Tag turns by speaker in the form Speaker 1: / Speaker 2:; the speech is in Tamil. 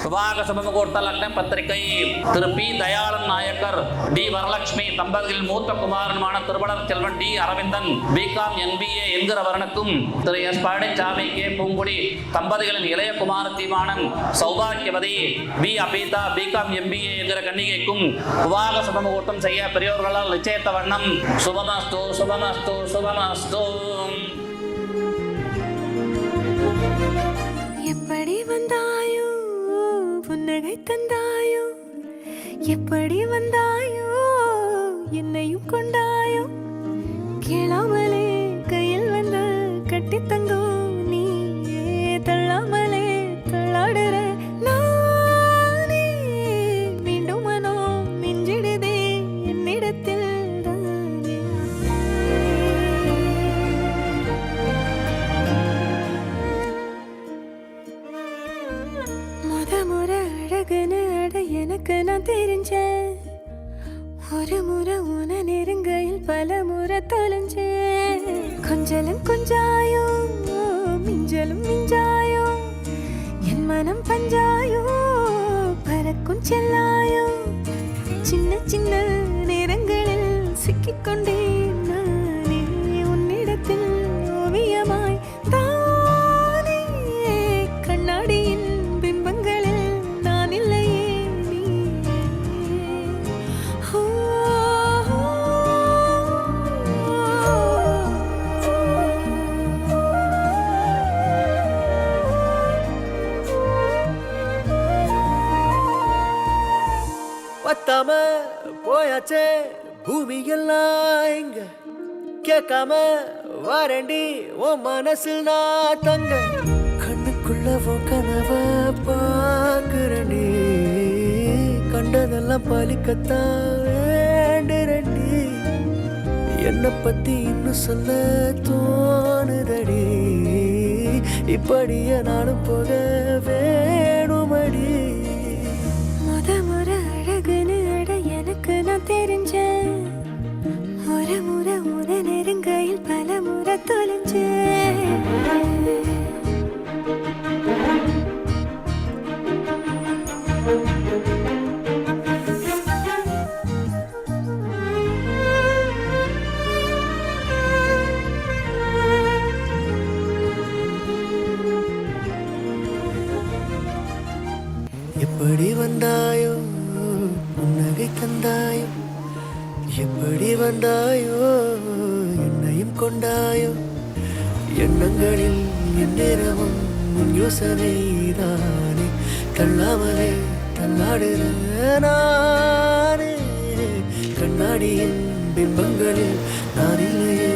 Speaker 1: விவாக சுபமுகூர்த்த லக்ன பத்திரிகை திரு பி தயாளன் நாயக்கர், டி வரலட்சுமி தம்பதிகளின் மூத்த குமாரனுமான திருவளர் செல்வன் டி அரவிந்தன் பிகாம் MBA என்கிற வரனுக்கும், திரு எஸ் பழனிசாமி கே பூங்குடி தம்பதிகளின் இளைய குமாரத்தியுமான சௌபாகியவதி பி அபீதா பிகாம் MBA என்கிற கன்னிகைக்கும் விவாக சுபமுகூர்த்தம் செய்ய பெரியோர்களால் நிச்சயித்த வண்ணம். சுபமஸ்து சுபமஸ்து சுபமஸ்து.
Speaker 2: எப்படி வந்தாயோ புன்னகை தந்தாயோ, எப்படி வந்தாயோ என்னையும் கொண்டாயோ, கேளாமலே கையில் வந்து கட்டி தங்கோ நீயே, தள்ளாமலே தள்ளாடுற நானே, மீண்டும் மனோ மிஞ்சிடுதே என்னிடத்தில். முறை அழகுன்னு அட எனக்கு நான் தெரிஞ்சேன், ஒரு முறை உன நெருங்கையில் பல முறை தொலைஞ்சேன். கொஞ்சலும் கொஞ்சாயோ மிஞ்சலும் மிஞ்சாயோ, என் மனம் பஞ்சாயோ பறக்கும் செல்லாயோ, சின்ன சின்ன நேரங்களில் சிக்கிக்கொண்டேன் நானே உன்னிடத்தில் ஓவியமாய் தானே, கண்ணாடியின் பிம்பங்களில் நான் இல்லையே நீ.
Speaker 3: பத்தாம போயாச்சே பூமி எல்லாம் இங்க, கேட்காம வாரண்டி உன் மனசில் நான் தங்க, கண்ணுக்குள்ள உன் கனவ பாக்குறண்டி, கண்டதெல்லாம் பலிக்கத்தான் வேண்டுரண்டி, என்னை பத்தி இன்னும் சொல்ல தோணுதடி, இப்படியே நானும் போக வேணுமடி.
Speaker 2: முறை அழகுன்னு அட எனக்கு நான் தெரிஞ்சேன், ஒரு முறை உன நெருங்கையில் பல முறை தொலைஞ்சேன்.
Speaker 3: எப்படி வந்தாயோ புன்னகை தந்தாயோ, எப்படி வந்தாயோ என்னையும் கொண்டாயோ, எண்ணங்களில் எந்நேரமும் உன் யோசனைதானே, தள்ளாமலே தள்ளாடுற நானே, கண்ணாடியின் பிம்பங்களில் நான் இல்லையே